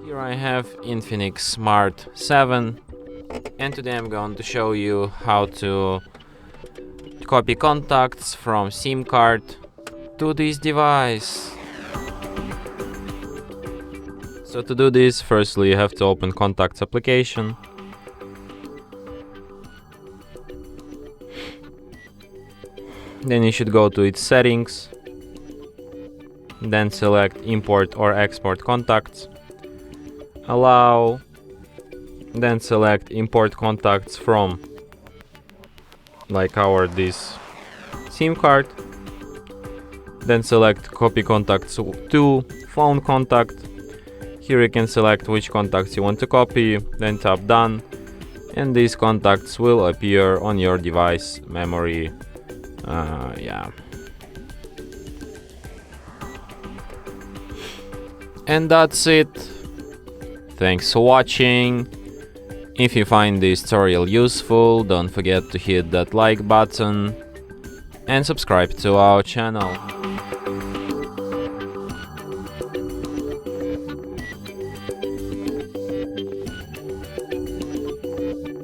Here I have INFINIX Smart 7, and today I'm going to show you how to copy contacts from SIM card to this device. So to do this, firstly you have to open Contacts application. Then you should go to its settings. Then select Import or Export Contacts. Allow. Then select Import Contacts from, like this SIM card. Then select Copy Contacts to Phone Contact. Here you can select which contacts you want to copy. Then tap Done. And these contacts will appear on your device memory. And that's it. Thanks for watching. If you find this tutorial useful, don't forget to hit that like button and subscribe to our channel.